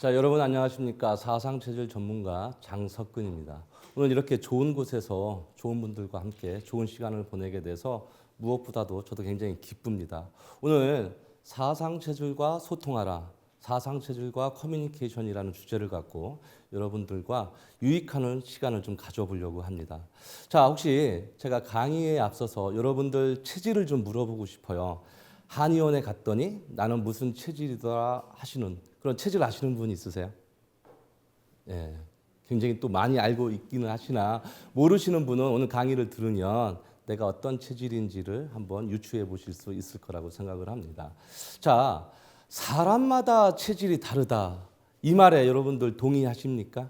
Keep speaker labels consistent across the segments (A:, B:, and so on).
A: 자, 여러분 안녕하십니까? 사상체질 전문가 장석근입니다. 오늘 이렇게 좋은 곳에서 좋은 분들과 함께 좋은 시간을 보내게 돼서 무엇보다도 저도 굉장히 기쁩니다. 오늘 사상체질과 소통하라, 사상체질과 커뮤니케이션이라는 주제를 갖고 여러분들과 유익하는 시간을 좀 가져보려고 합니다. 자, 혹시 제가 강의에 앞서서 여러분들 체질을 좀 물어보고 싶어요. 한의원에 갔더니 나는 무슨 체질이더라 하시는 그런 체질 아시는 분 있으세요? 예, 굉장히 또 많이 알고 있기는 하시나 모르시는 분은 오늘 강의를 들으면 내가 어떤 체질인지를 한번 유추해 보실 수 있을 거라고 생각을 합니다. 자, 사람마다 체질이 다르다. 이 말에 여러분들 동의하십니까?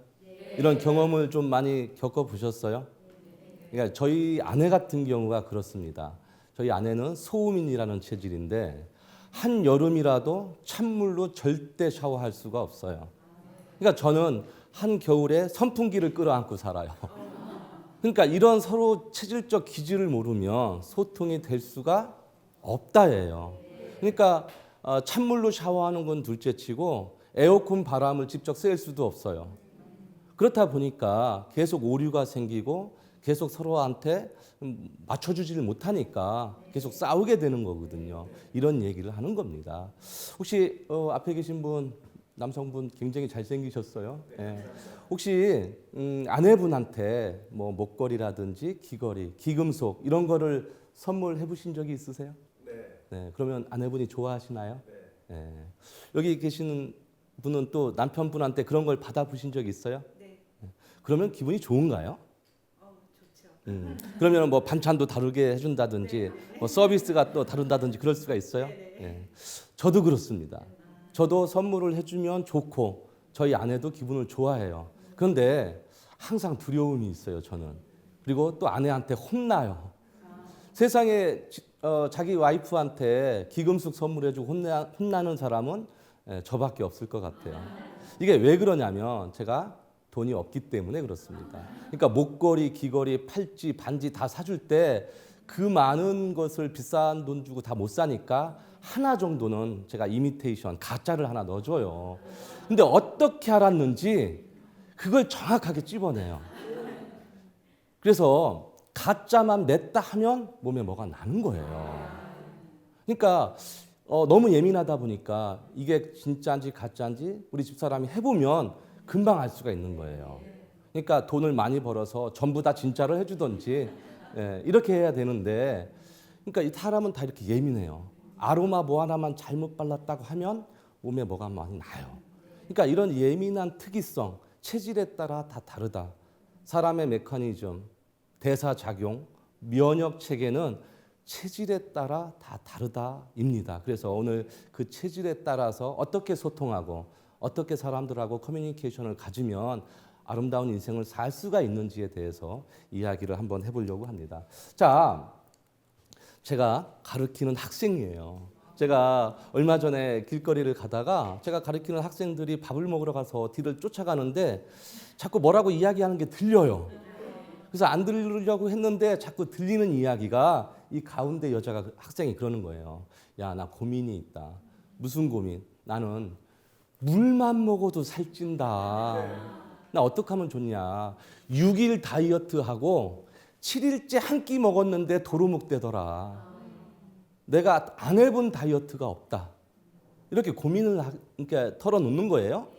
A: 이런 경험을 좀 많이 겪어보셨어요? 그러니까 저희 아내 같은 경우가 그렇습니다. 저희 아내는 소음인이라는 체질인데 한 여름이라도 찬물로 절대 샤워할 수가 없어요. 그러니까 저는 한 겨울에 선풍기를 끌어안고 살아요. 그러니까 이런 서로 체질적 기질을 모르면 소통이 될 수가 없다예요. 그러니까 찬물로 샤워하는 건 둘째치고 에어컨 바람을 직접 쐴 수도 없어요. 그렇다 보니까 계속 오류가 생기고 계속 서로한테 맞춰주지를 못하니까 계속 싸우게 되는 거거든요. 이런 얘기를 하는 겁니다. 혹시 앞에 계신 분 남성분 굉장히 잘생기셨어요. 예. 혹시 아내분한테 뭐 목걸이라든지 귀걸이, 귀금속 이런 거를 선물해 보신 적이 있으세요? 네. 그러면 아내분이 좋아하시나요? 예. 여기 계시는 분은 또 남편분한테 그런 걸 받아 보신 적이 있어요?
B: 네.
A: 그러면 기분이 좋은가요?
B: 좋죠.
A: 그러면 뭐 반찬도 다르게 해준다든지 뭐 서비스가 또 다른다든지 그럴 수가 있어요. 예. 저도 그렇습니다. 저도 선물을 해주면 좋고 저희 아내도 기분을 좋아해요. 그런데 항상 두려움이 있어요. 저는. 그리고 또 아내한테 혼나요. 세상에 자기 와이프한테 기금속 선물해주고 혼나는 사람은 저밖에 없을 것 같아요. 이게 왜 그러냐면 제가 돈이 없기 때문에 그렇습니다. 그러니까 목걸이, 귀걸이, 팔찌, 반지 다 사줄 때 그 많은 것을 비싼 돈 주고 다 못 사니까 하나 정도는 제가 이미테이션, 가짜를 하나 넣어줘요. 근데 어떻게 알았는지 그걸 정확하게 찝어내요. 그래서 가짜만 냈다 하면 몸에 뭐가 나는 거예요. 그러니까 너무 예민하다 보니까 이게 진짜인지 가짜인지 우리 집사람이 해보면 금방 알 수가 있는 거예요. 그러니까 돈을 많이 벌어서 전부 다 진짜로 해주든지 이렇게 해야 되는데 그러니까 이 사람은 다 이렇게 예민해요. 아로마 뭐 하나만 잘못 발랐다고 하면 몸에 뭐가 많이 나요. 그러니까 이런 예민한 특이성, 체질에 따라 다 다르다. 사람의 메커니즘, 대사작용, 면역 체계는 체질에 따라 다 다르다입니다. 그래서 오늘 그 체질에 따라서 어떻게 소통하고 어떻게 사람들하고 커뮤니케이션을 가지면 아름다운 인생을 살 수가 있는지에 대해서 이야기를 한번 해보려고 합니다. 자, 제가 가르치는 학생이에요. 제가 얼마 전에 길거리를 가다가 제가 가르치는 학생들이 밥을 먹으러 가서 뒤를 쫓아가는데 자꾸 뭐라고 이야기하는 게 들려요. 그래서 안 들으려고 했는데 자꾸 들리는 이야기가 이 가운데 여자가 학생이 그러는 거예요. 야, 나 고민이 있다. 무슨 고민? 나는 물만 먹어도 살찐다. 나 어떻게 하면 좋냐. 6일 다이어트하고 7일째 한 끼 먹었는데 도루묵 되더라. 내가 안 해본 다이어트가 없다. 이렇게 고민을 그러니까 털어놓는 거예요.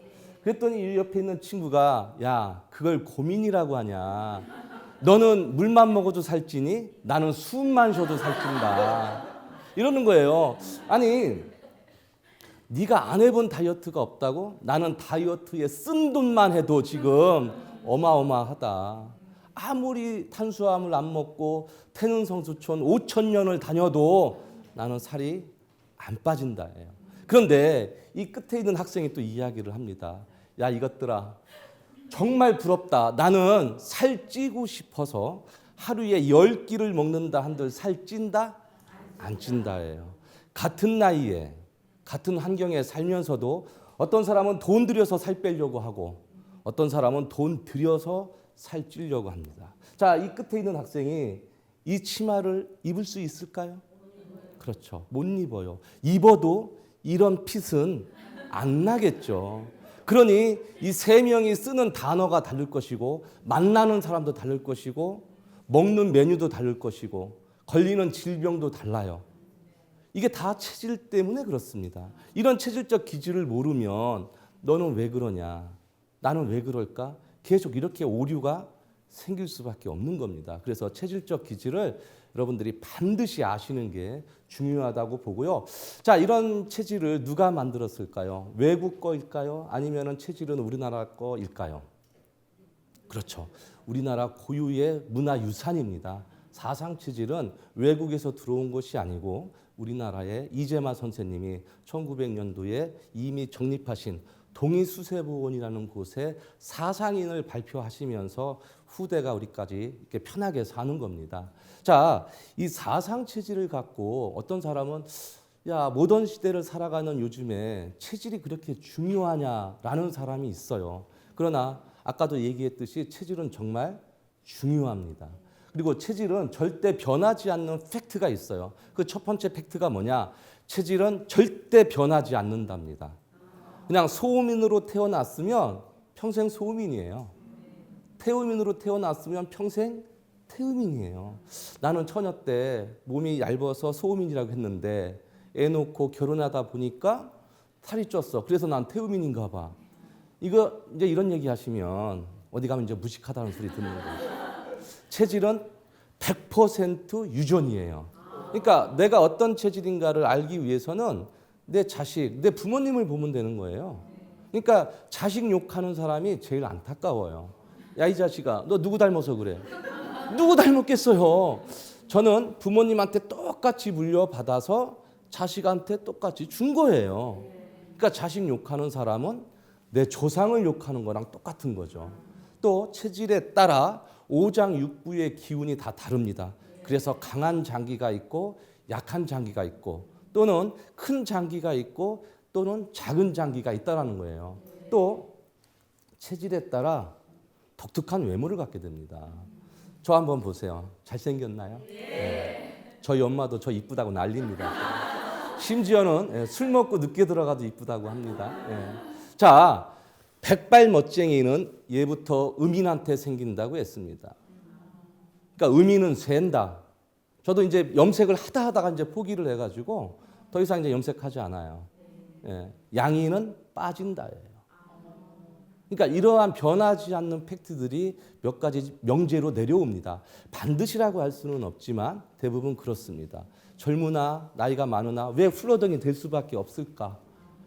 A: 그랬더니 이 옆에 있는 친구가 야, 그걸 고민이라고 하냐. 너는 물만 먹어도 살찌니? 나는 숨만 쉬어도 살찐다. 이러는 거예요. 아니, 네가 안 해본 다이어트가 없다고? 나는 다이어트에 쓴 돈만 해도 지금 어마어마하다. 아무리 탄수화물 안 먹고 태능성수촌 5,000년을 다녀도 나는 살이 안 빠진다예요. 그런데 이 끝에 있는 학생이 또 이야기를 합니다. 야, 이것들아, 정말 부럽다. 나는 살 찌고 싶어서 하루에 10끼를 먹는다 한들 살 찐다? 안 찐다예요. 같은 나이에 같은 환경에 살면서도 어떤 사람은 돈 들여서 살 빼려고 하고 어떤 사람은 돈 들여서 살 찌려고 합니다. 자, 이 끝에 있는 학생이 이 치마를 입을 수 있을까요? 그렇죠. 못 입어요. 입어도 이런 핏은 안 나겠죠. 그러니 이 세 명이 쓰는 단어가 다를 것이고 만나는 사람도 다를 것이고 먹는 메뉴도 다를 것이고 걸리는 질병도 달라요. 이게 다 체질 때문에 그렇습니다. 이런 체질적 기질을 모르면 너는 왜 그러냐? 나는 왜 그럴까? 계속 이렇게 오류가 생길 수밖에 없는 겁니다. 그래서 체질적 기질을 여러분들이 반드시 아시는 게 중요하다고 보고요. 자, 이런 체질을 누가 만들었을까요? 외국 거일까요? 아니면 체질은 우리나라 거일까요? 그렇죠. 우리나라 고유의 문화유산입니다. 사상 체질은 외국에서 들어온 것이 아니고 우리나라의 이재마 선생님이 1900년도에 이미 정립하신 동의수세보원이라는 곳에 사상인을 발표하시면서 후대가 우리까지 이렇게 편하게 사는 겁니다. 자, 이 사상 체질을 갖고 어떤 사람은 야, 모던 시대를 살아가는 요즘에 체질이 그렇게 중요하냐라는 사람이 있어요. 그러나 아까도 얘기했듯이 체질은 정말 중요합니다. 그리고 체질은 절대 변하지 않는 팩트가 있어요. 그 첫 번째 팩트가 뭐냐? 체질은 절대 변하지 않는답니다. 그냥 소음인으로 태어났으면 평생 소음인이에요. 태음인으로 태어났으면 평생 태음인이에요. 나는 처녀 때 몸이 얇아서 소음인이라고 했는데 애 놓고 결혼하다 보니까 살이 쪘어. 그래서 난 태음인인가 봐. 이거 이제 이런 얘기 하시면 어디 가면 이제 무식하다는 소리 듣는 거예요. 체질은 100% 유전이에요. 그러니까 내가 어떤 체질인가를 알기 위해서는 내 자식, 내 부모님을 보면 되는 거예요. 그러니까 자식 욕하는 사람이 제일 안타까워요. 야, 이 자식아, 너 누구 닮아서 그래? 누구 닮았겠어요? 저는 부모님한테 똑같이 물려받아서 자식한테 똑같이 준 거예요. 그러니까 자식 욕하는 사람은 내 조상을 욕하는 거랑 똑같은 거죠. 또 체질에 따라 오장육부의 기운이 다 다릅니다. 그래서 강한 장기가 있고 약한 장기가 있고 또는 큰 장기가 있고 또는 작은 장기가 있다라는 거예요. 또 체질에 따라 독특한 외모를 갖게 됩니다. 저 한번 보세요. 잘생겼나요? 네. 저희 엄마도 저 이쁘다고 난립니다. 심지어는 술 먹고 늦게 들어가도 이쁘다고 합니다. 자, 백발 멋쟁이는 예부터 음인한테 생긴다고 했습니다. 그러니까 음인은 샌다. 저도 이제 염색을 하다가 이제 포기를 해가지고 더 이상 이제 염색하지 않아요. 양인은 빠진다예요. 그러니까 이러한 변하지 않는 팩트들이 몇 가지 명제로 내려옵니다. 반드시라고 할 수는 없지만 대부분 그렇습니다. 젊으나 나이가 많으나 왜 훌러덩이 될 수밖에 없을까?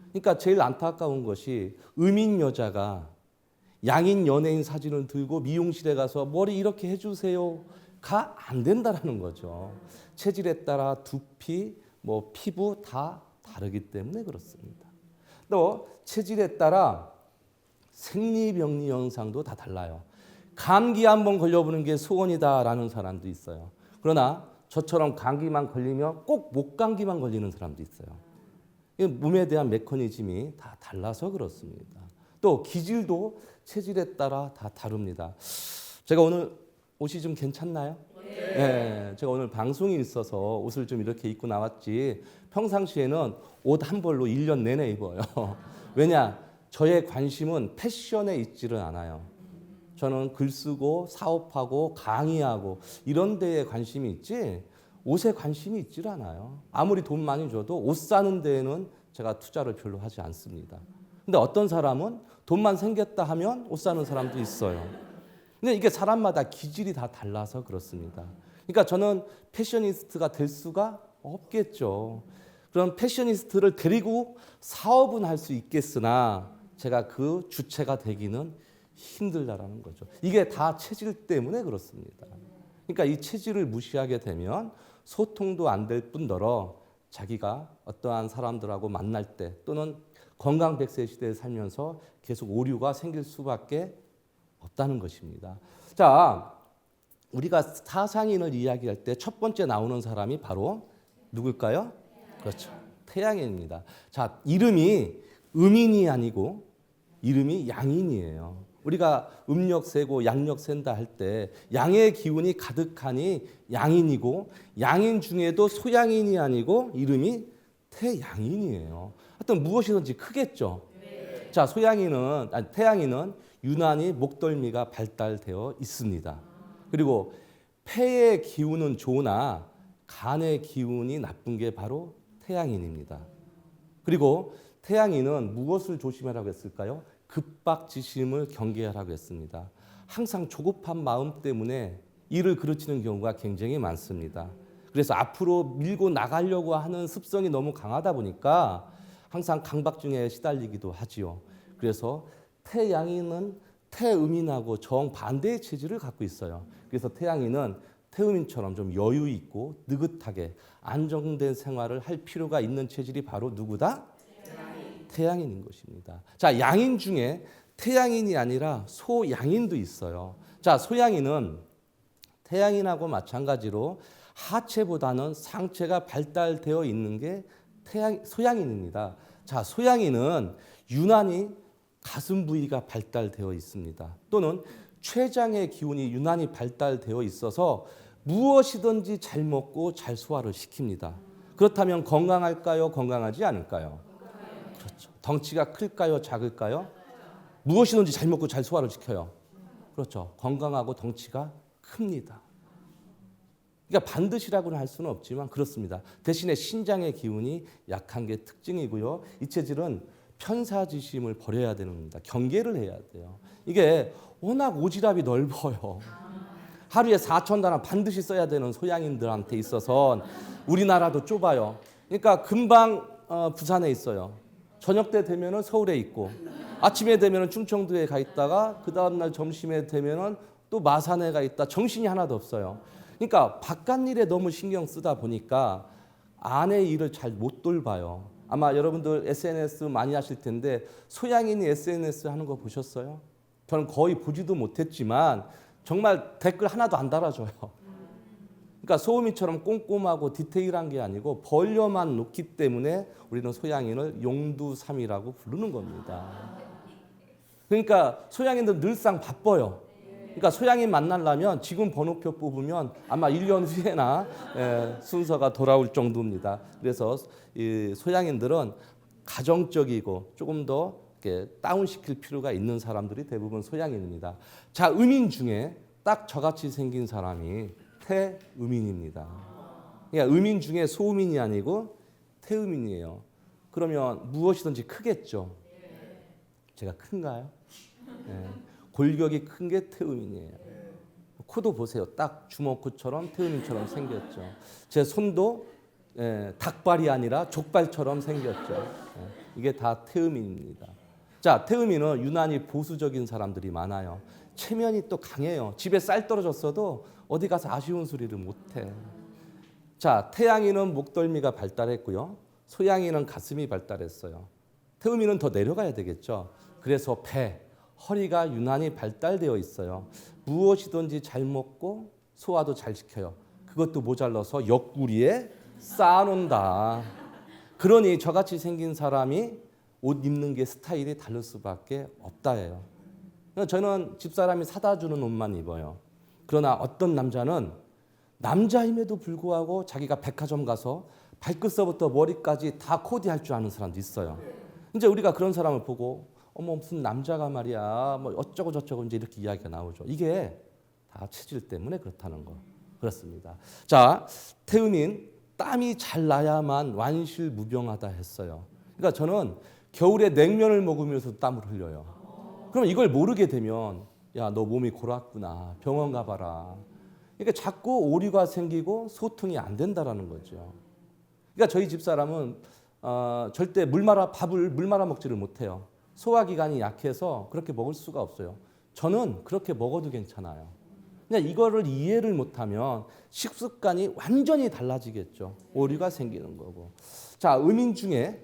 A: 그러니까 제일 안타까운 것이 음인 여자가 양인 연예인 사진을 들고 미용실에 가서 머리 이렇게 해주세요가 안 된다라는 거죠. 체질에 따라 두피, 뭐 피부 다 다르기 때문에 그렇습니다. 또 체질에 따라 생리병리 현상도 다 달라요. 감기 한번 걸려보는 게 소원이다라는 사람도 있어요. 그러나 저처럼 감기만 걸리면 꼭 목감기만 걸리는 사람도 있어요. 몸에 대한 메커니즘이 다 달라서 그렇습니다. 또 기질도 체질에 따라 다 다릅니다. 제가 오늘 옷이 좀 괜찮나요? 네. 제가 오늘 방송이 있어서 옷을 좀 이렇게 입고 나왔지 평상시에는 옷 한 벌로 1년 내내 입어요. 왜냐? 저의 관심은 패션에 있지를 않아요. 저는 글 쓰고 사업하고 강의하고 이런 데에 관심이 있지 옷에 관심이 있지를 않아요. 아무리 돈 많이 줘도 옷 사는 데에는 제가 투자를 별로 하지 않습니다. 근데 어떤 사람은 돈만 생겼다 하면 옷 사는 사람도 있어요. 근데 이게 사람마다 기질이 다 달라서 그렇습니다. 그러니까 저는 패셔니스트가 될 수가 없겠죠. 그럼 패셔니스트를 데리고 사업은 할 수 있겠으나 제가 그 주체가 되기는 힘들다라는 거죠. 이게 다 체질 때문에 그렇습니다. 그러니까 이 체질을 무시하게 되면 소통도 안 될 뿐더러 자기가 어떠한 사람들하고 만날 때 또는 건강 100세 시대에 살면서 계속 오류가 생길 수밖에 없다는 것입니다. 자, 우리가 사상인을 이야기할 때 첫 번째 나오는 사람이 바로 누굴까요? 그렇죠. 태양인입니다. 자, 이름이 음인이 아니고 이름이 양인이에요. 우리가 음력 세고 양력 센다 할 때 양의 기운이 가득하니 양인이고 양인 중에도 소양인이 아니고 이름이 태양인이에요. 하여튼 무엇이든지 크겠죠. 자, 태양인은 유난히 목덜미가 발달되어 있습니다. 그리고 폐의 기운은 좋으나 간의 기운이 나쁜 게 바로 태양인입니다. 그리고 태양인은 무엇을 조심하라고 했을까요? 급박지심을 경계하라고 했습니다. 항상 조급한 마음 때문에 일을 그르치는 경우가 굉장히 많습니다. 그래서 앞으로 밀고 나가려고 하는 습성이 너무 강하다 보니까 항상 강박증에 시달리기도 하지요. 그래서 태양인은 태음인하고 정반대의 체질을 갖고 있어요. 그래서 태양인은 태음인처럼 좀 여유 있고 느긋하게 안정된 생활을 할 필요가 있는 체질이 바로 누구다? 태양인인 것입니다. 자, 양인 중에 태양인이 아니라 소양인도 있어요. 자, 소양인은 태양인하고 마찬가지로 하체보다는 상체가 발달되어 있는 게 소양인입니다. 자, 소양인은 유난히 가슴 부위가 발달되어 있습니다. 또는 췌장의 기운이 유난히 발달되어 있어서 무엇이든지 잘 먹고 잘 소화를 시킵니다. 그렇다면 건강할까요? 건강하지 않을까요? 그렇죠. 덩치가 클까요? 작을까요? 무엇이든지 잘 먹고 잘 소화를 시켜요. 그렇죠. 건강하고 덩치가 큽니다. 그러니까 반드시라고는 할 수는 없지만 그렇습니다. 대신에 신장의 기운이 약한 게 특징이고요. 이 체질은 편사지심을 버려야 되는 겁니다. 경계를 해야 돼요. 이게 워낙 오지랖이 넓어요. 하루에 4,000단어 반드시 써야 되는 소양인들한테 있어서 우리나라도 좁아요. 그러니까 금방 부산에 있어요. 저녁 때 되면은 서울에 있고 아침에 되면은 충청도에 가 있다가 그 다음 날 점심에 되면은 또 마산에 가 있다. 정신이 하나도 없어요. 그러니까 바깥 일에 너무 신경 쓰다 보니까 안의 일을 잘 못 돌봐요. 아마 여러분들 SNS 많이 하실 텐데 소양인이 SNS 하는 거 보셨어요? 저는 거의 보지도 못했지만 정말 댓글 하나도 안 달아줘요. 그러니까 소음이처럼 꼼꼼하고 디테일한 게 아니고 벌려만 놓기 때문에 우리는 소양인을 용두삼이라고 부르는 겁니다. 그러니까 소양인들 늘상 바빠요. 그러니까 소양인 만나려면 지금 번호표 뽑으면 아마 1년 후에나 순서가 돌아올 정도입니다. 그래서 이 소양인들은 가정적이고 조금 더 이렇게 다운시킬 필요가 있는 사람들이 대부분 소양인입니다. 자, 음인 중에 딱 저같이 생긴 사람이 태음인입니다. 그러니까 음인 중에 소음인이 아니고 태음인이에요. 그러면 무엇이든지 크겠죠. 제가 큰가요? 네. 골격이 큰 게 태음인이에요. 코도 보세요. 딱 주먹코처럼 태음인처럼 생겼죠. 제 손도 닭발이 아니라 족발처럼 생겼죠. 이게 다 태음인입니다. 자, 태음인은 유난히 보수적인 사람들이 많아요. 체면이 또 강해요. 집에 쌀 떨어졌어도 어디 가서 아쉬운 소리를 못해. 자, 태양인은 목덜미가 발달했고요. 소양인은 가슴이 발달했어요. 태음인은 더 내려가야 되겠죠. 그래서 배, 허리가 유난히 발달되어 있어요. 무엇이든지 잘 먹고 소화도 잘 시켜요. 그것도 모자라서 옆구리에 쌓아놓는다. 그러니 저같이 생긴 사람이 옷 입는 게 스타일이 다를 수밖에 없다예요. 저는 집사람이 사다 주는 옷만 입어요. 그러나 어떤 남자는 남자임에도 불구하고 자기가 백화점 가서 발끝서부터 머리까지 다 코디할 줄 아는 사람도 있어요. 이제 우리가 그런 사람을 보고 어머 무슨 남자가 말이야 뭐 어쩌고 저쩌고 이제 이렇게 이야기가 나오죠. 이게 다 체질 때문에 그렇다는 거. 그렇습니다. 자, 태음인 땀이 잘 나야만 완실무병하다 했어요. 그러니까 저는 겨울에 냉면을 먹으면서 땀을 흘려요. 그럼 이걸 모르게 되면 야, 너 몸이 골았구나. 병원 가봐라. 그러니까 자꾸 오류가 생기고 소통이 안 된다라는 거죠. 그러니까 저희 집사람은 절대 밥을 물 말아 먹지를 못해요. 소화기관이 약해서 그렇게 먹을 수가 없어요. 저는 그렇게 먹어도 괜찮아요. 그냥 이거를 이해를 못하면 식습관이 완전히 달라지겠죠. 오류가 생기는 거고. 자, 음인 중에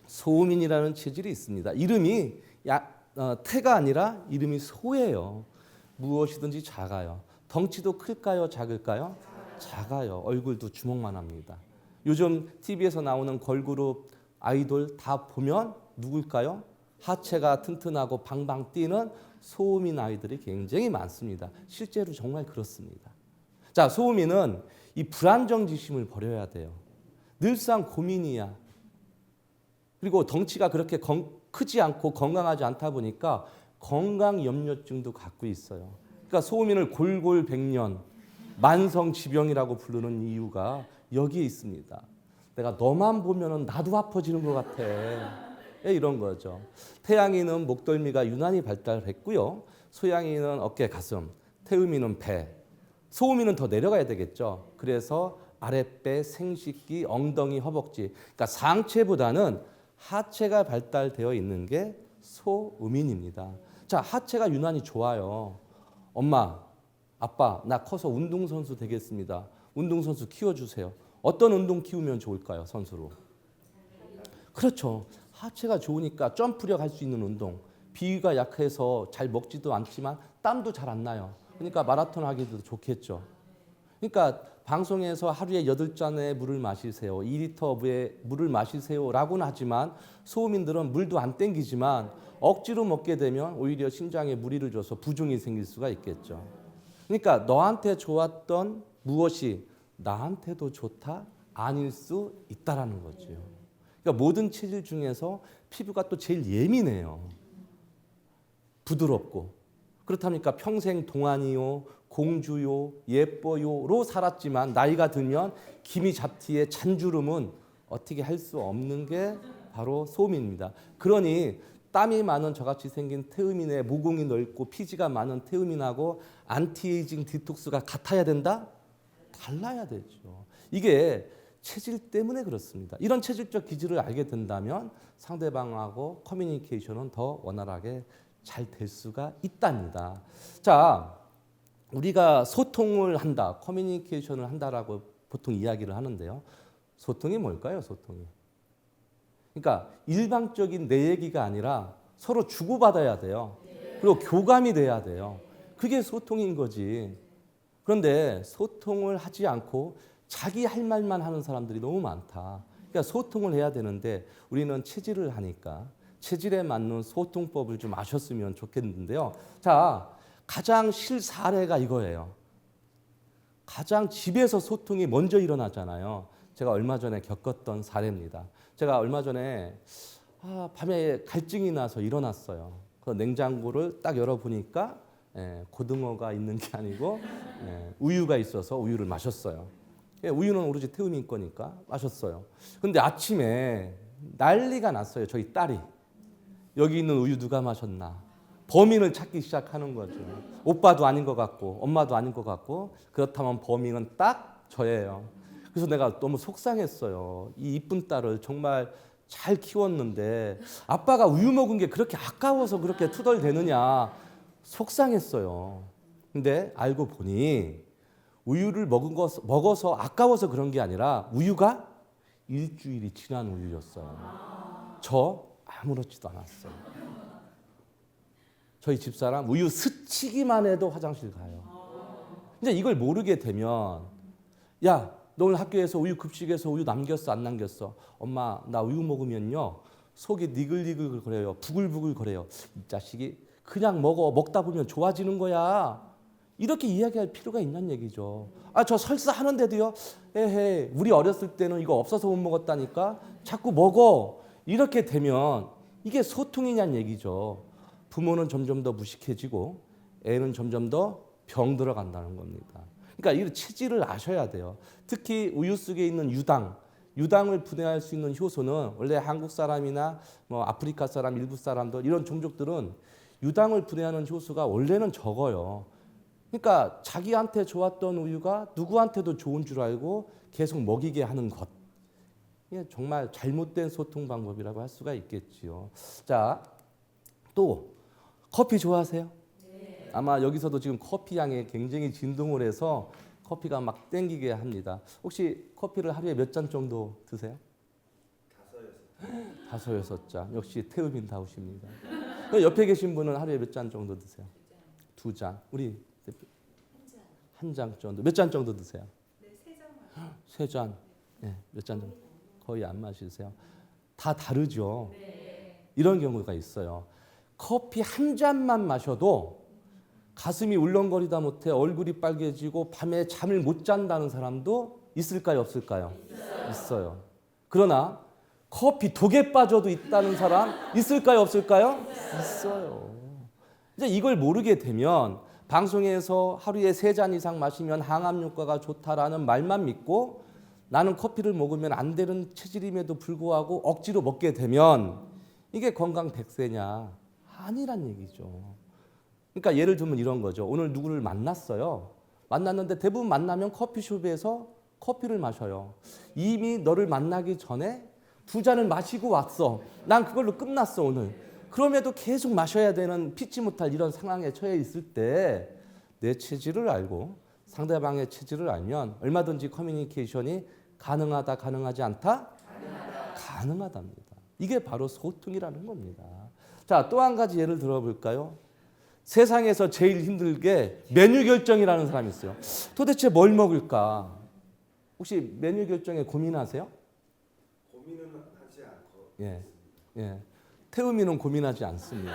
A: 소음인이라는 체질이 있습니다. 이름이 태가 아니라 이름이 소예요. 무엇이든지 작아요. 덩치도 클까요? 작을까요? 작아요. 얼굴도 주먹만 합니다. 요즘 TV에서 나오는 걸그룹 아이돌 다 보면 누굴까요? 하체가 튼튼하고 방방 뛰는 소음인 아이들이 굉장히 많습니다. 실제로 정말 그렇습니다. 자, 소음인은 이 불안정지심을 버려야 돼요. 늘상 고민이야. 그리고 덩치가 그렇게 크지 않고 건강하지 않다 보니까 건강염려증도 갖고 있어요. 그러니까 소음인을 골골백년, 만성지병이라고 부르는 이유가 여기에 있습니다. 내가 너만 보면은 나도 아파지는 것 같아. 이런 거죠. 태양이는 목덜미가 유난히 발달했고요. 소양이는 어깨, 가슴, 태음이는 배, 소음이는 더 내려가야 되겠죠. 그래서 아랫배, 생식기, 엉덩이, 허벅지. 그러니까 상체보다는 하체가 발달되어 있는 게 소음인입니다. 자, 하체가 유난히 좋아요. 엄마, 아빠, 나 커서 운동선수 되겠습니다. 운동선수 키워주세요. 어떤 운동 키우면 좋을까요, 선수로? 그렇죠. 하체가 좋으니까 점프력 할 수 있는 운동. 비위가 약해서 잘 먹지도 않지만 땀도 잘 안 나요. 그러니까 마라톤 하기도 좋겠죠. 그러니까 방송에서 하루에 8잔의 물을 마시세요. 2리터의 물을 마시세요라고는 하지만 소음인들은 물도 안 땡기지만 억지로 먹게 되면 오히려 심장에 무리를 줘서 부종이 생길 수가 있겠죠. 그러니까 너한테 좋았던 무엇이 나한테도 좋다? 아닐 수 있다라는 거죠. 그러니까 모든 체질 중에서 피부가 또 제일 예민해요. 부드럽고. 그렇다니까 평생 동안이요, 공주요, 예뻐요로 살았지만 나이가 들면 기미 잡티의 잔주름은 어떻게 할 수 없는 게 바로 소음입니다. 그러니 땀이 많은 저같이 생긴 태음인의 모공이 넓고 피지가 많은 태음인하고 안티에이징 디톡스가 같아야 된다? 달라야 되죠. 이게 체질 때문에 그렇습니다. 이런 체질적 기질을 알게 된다면 상대방하고 커뮤니케이션은 더 원활하게 잘 될 수가 있답니다. 자, 우리가 소통을 한다, 커뮤니케이션을 한다라고 보통 이야기를 하는데요. 소통이 뭘까요, 소통이? 그러니까 일방적인 내 얘기가 아니라 서로 주고받아야 돼요. 그리고 교감이 돼야 돼요. 그게 소통인 거지. 그런데 소통을 하지 않고 자기 할 말만 하는 사람들이 너무 많다. 그러니까 소통을 해야 되는데 우리는 체질을 하니까 체질에 맞는 소통법을 좀 아셨으면 좋겠는데요. 자, 가장 실사례가 이거예요. 가장 집에서 소통이 먼저 일어나잖아요. 제가 얼마 전에 겪었던 사례입니다. 제가 얼마 전에 밤에 갈증이 나서 일어났어요. 그 냉장고를 딱 열어보니까 고등어가 있는 게 아니고 우유가 있어서 우유를 마셨어요. 우유는 오로지 태음인 거니까 마셨어요. 근데 아침에 난리가 났어요. 저희 딸이. 여기 있는 우유 누가 마셨나. 범인을 찾기 시작하는 거죠. 오빠도 아닌 것 같고 엄마도 아닌 것 같고 그렇다면 범인은 딱 저예요. 그래서 내가 너무 속상했어요. 이 이쁜 딸을 정말 잘 키웠는데 아빠가 우유 먹은 게 그렇게 아까워서 그렇게 투덜대느냐 속상했어요. 근데 알고 보니 우유를 먹어서 아까워서 그런 게 아니라 우유가 일주일이 지난 우유였어요. 저 아무렇지도 않았어요. 저희 집사람 우유 스치기만 해도 화장실 가요. 근데 이걸 모르게 되면 야, 너 오늘 학교에서 우유 급식에서 우유 남겼어 안 남겼어? 엄마 나 우유 먹으면요 속이 니글니글 거려요. 부글부글 거려요. 이 자식이 그냥 먹다 보면 좋아지는 거야. 이렇게 이야기할 필요가 있냐는 얘기죠. 저 설사하는데도요. 에헤 우리 어렸을 때는 이거 없어서 못 먹었다니까. 자꾸 먹어. 이렇게 되면 이게 소통이냐는 얘기죠. 부모는 점점 더 무식해지고 애는 점점 더 병들어 간다는 겁니다. 그러니까 이 체질을 아셔야 돼요. 특히 우유 속에 있는 유당을 분해할 수 있는 효소는 원래 한국 사람이나 뭐 아프리카 사람, 일부 사람들 이런 종족들은 유당을 분해하는 효소가 원래는 적어요. 그러니까 자기한테 좋았던 우유가 누구한테도 좋은 줄 알고 계속 먹이게 하는 것. 이게 정말 잘못된 소통 방법이라고 할 수가 있겠지요. 자, 또 커피 좋아하세요? 네. 아마 여기서도 지금 커피 향에 굉장히 진동을 해서 커피가 막 땡기게 합니다. 혹시 커피를 하루에 몇 잔 정도 드세요? 5-6잔. 역시 태음인 다우십니다. 옆에 계신 분은 하루에 몇 잔 정도 드세요? 2잔. 우리 한 잔 정도. 몇 잔 정도 드세요?
B: 네, 3잔.
A: 3잔. 네, 몇 잔 정도? 거의 안 마시세요. 다 다르죠. 이런 경우가 있어요. 커피 한 잔만 마셔도 가슴이 울렁거리다 못해 얼굴이 빨개지고 밤에 잠을 못 잔다는 사람도 있을까요, 없을까요? 있어요. 그러나 커피 독에 빠져도 있다는 사람 있을까요, 없을까요? 있어요. 이제 이걸 모르게 되면 방송에서 하루에 3잔 이상 마시면 항암 효과가 좋다라는 말만 믿고 나는 커피를 먹으면 안 되는 체질임에도 불구하고 억지로 먹게 되면 이게 건강 100세냐? 아니란 얘기죠. 그러니까 예를 들면 이런 거죠. 오늘 누구를 만났어요. 만났는데 대부분 만나면 커피숍에서 커피를 마셔요. 이미 너를 만나기 전에 2잔을 마시고 왔어. 난 그걸로 끝났어 오늘. 그럼에도 계속 마셔야 되는 피치 못할 이런 상황에 처해 있을 때 내 체질을 알고 상대방의 체질을 알면 얼마든지 커뮤니케이션이 가능하다, 가능하지 않다? 가능하답니다. 이게 바로 소통이라는 겁니다. 자, 또 한 가지 예를 들어볼까요? 세상에서 제일 힘들게 메뉴 결정이라는 사람이 있어요. 도대체 뭘 먹을까? 혹시 메뉴 결정에 고민하세요?
C: 고민은 하지 않고.
A: 예. 태음이는 고민하지 않습니다.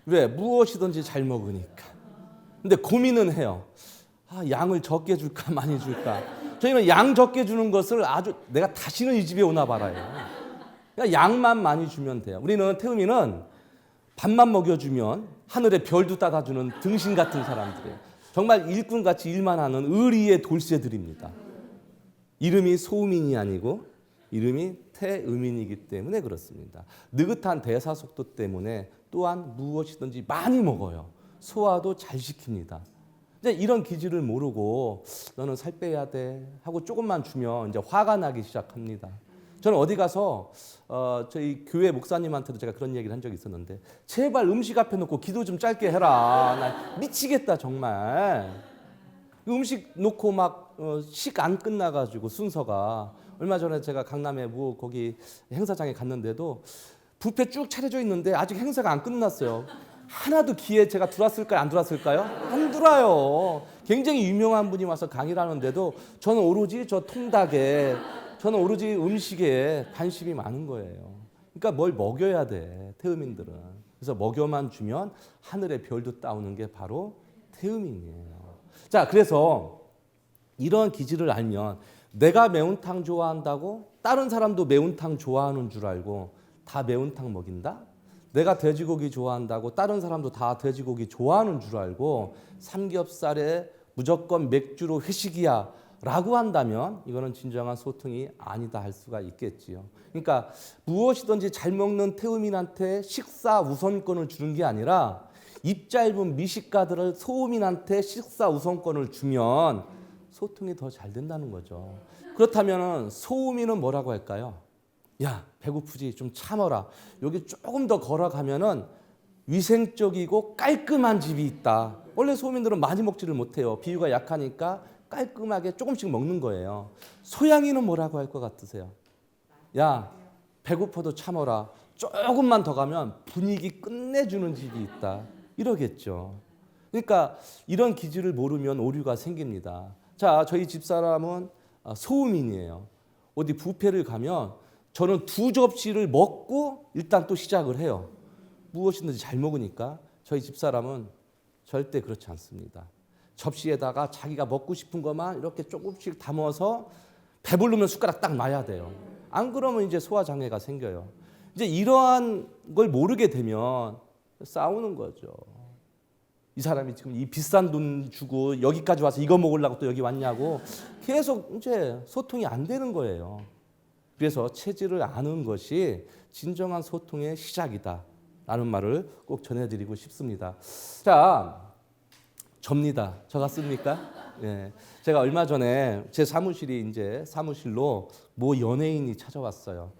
A: 왜? 무엇이든지 잘 먹으니까. 근데 고민은 해요. 양을 적게 줄까 많이 줄까? 저희는 양 적게 주는 것을 아주 내가 다시는 이 집에 오나 말아요. 그러니까 양만 많이 주면 돼요. 우리는 태음이는 밥만 먹여주면 하늘에 별도 따다주는 등신 같은 사람들이에요. 정말 일꾼같이 일만 하는 의리의 돌쇠들입니다. 이름이 소음인이 아니고 이름이 태음인이기 때문에 그렇습니다. 느긋한 대사 속도 때문에 또한 무엇이든지 많이 먹어요. 소화도 잘 시킵니다. 이제 이런 기질을 모르고 너는 살 빼야 돼 하고 조금만 주면 이제 화가 나기 시작합니다. 저는 어디 가서 저희 교회 목사님한테도 제가 그런 얘기를 한 적이 있었는데 제발 음식 앞에 놓고 기도 좀 짧게 해라. 나 미치겠다 정말. 음식 놓고 막 식 안 끝나가지고 순서가 얼마 전에 제가 강남에 뭐 거기 행사장에 갔는데도 뷔페 쭉 차려져 있는데 아직 행사가 안 끝났어요. 하나도 기회 제가 들어왔을까요? 안 들어왔을까요? 안 들어와요. 굉장히 유명한 분이 와서 강의를 하는데도 저는 오로지 저 통닭에 저는 오로지 음식에 관심이 많은 거예요. 그러니까 뭘 먹여야 돼, 태음인들은. 그래서 먹여만 주면 하늘의 별도 따오는 게 바로 태음인이에요. 자, 그래서 이런 기질을 알면 내가 매운탕 좋아한다고 다른 사람도 매운탕 좋아하는 줄 알고 다 매운탕 먹인다? 내가 돼지고기 좋아한다고 다른 사람도 다 돼지고기 좋아하는 줄 알고 삼겹살에 무조건 맥주로 회식이야 라고 한다면 이거는 진정한 소통이 아니다 할 수가 있겠지요. 그러니까 무엇이든지 잘 먹는 태음인한테 식사 우선권을 주는 게 아니라 입 짧은 미식가들을 소음인한테 식사 우선권을 주면 소통이 더 잘 된다는 거죠. 그렇다면 소음인은 뭐라고 할까요? 야, 배고프지? 좀 참어라. 여기 조금 더 걸어가면은 위생적이고 깔끔한 집이 있다. 원래 소민들은 많이 먹지를 못해요. 비위가 약하니까 깔끔하게 조금씩 먹는 거예요. 소양이는 뭐라고 할 것 같으세요? 야, 배고파도 참어라. 조금만 더 가면 분위기 끝내주는 집이 있다. 이러겠죠. 그러니까 이런 기질을 모르면 오류가 생깁니다. 자, 저희 집사람은 소음인이에요. 어디 뷔페를 가면 저는 2접시를 먹고 일단 또 시작을 해요. 무엇이든지 잘 먹으니까. 저희 집사람은 절대 그렇지 않습니다. 접시에다가 자기가 먹고 싶은 것만 이렇게 조금씩 담아서 배부르면 숟가락 딱 놔야 돼요. 안 그러면 이제 소화장애가 생겨요. 이제 이러한 걸 모르게 되면 싸우는 거죠. 이 사람이 지금 이 비싼 돈 주고 여기까지 와서 이거 먹으려고 또 여기 왔냐고 계속 이제 소통이 안 되는 거예요. 그래서 체질을 아는 것이 진정한 소통의 시작이다라는 말을 꼭 전해드리고 싶습니다. 자, 접니다. 저 같습니까? 예. 제가 얼마 전에 제 사무실이 이제 사무실로 모 연예인이 찾아왔어요.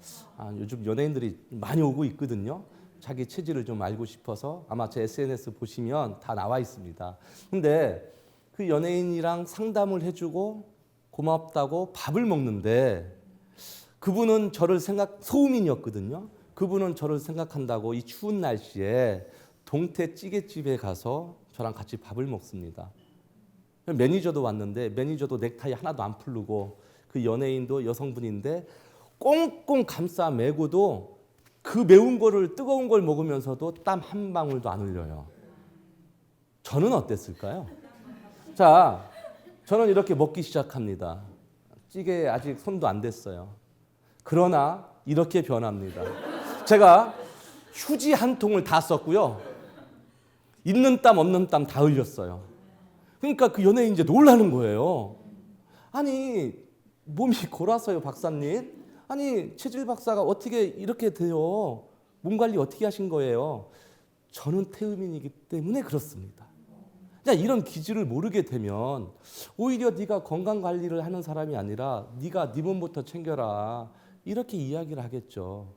A: 요즘 연예인들이 많이 오고 있거든요. 자기 체질을 좀 알고 싶어서 아마 제 SNS 보시면 다 나와 있습니다. 근데 그 연예인이랑 상담을 해주고 고맙다고 밥을 먹는데 그분은 저를 소음인이었거든요. 그분은 저를 생각한다고 이 추운 날씨에 동태 찌개집에 가서 저랑 같이 밥을 먹습니다. 매니저도 왔는데 매니저도 넥타이 하나도 안 풀르고 그 연예인도 여성분인데 꽁꽁 감싸 매고도 그 매운 거를 뜨거운 걸 먹으면서도 땀 한 방울도 안 흘려요. 저는 어땠을까요? 자, 저는 이렇게 먹기 시작합니다. 찌개에 아직 손도 안 댔어요. 그러나 이렇게 변합니다. 제가 휴지 한 통을 다 썼고요. 있는 땀 없는 땀 다 흘렸어요. 그러니까 그 연예인 이제 놀라는 거예요. 아니 몸이 골아서요 박사님. 아니 체질 박사가 어떻게 이렇게 돼요? 몸 관리 어떻게 하신 거예요? 저는 태음인이기 때문에 그렇습니다. 이런 기질을 모르게 되면 오히려 네가 건강 관리를 하는 사람이 아니라 네가 네 몸부터 챙겨라 이렇게 이야기를 하겠죠.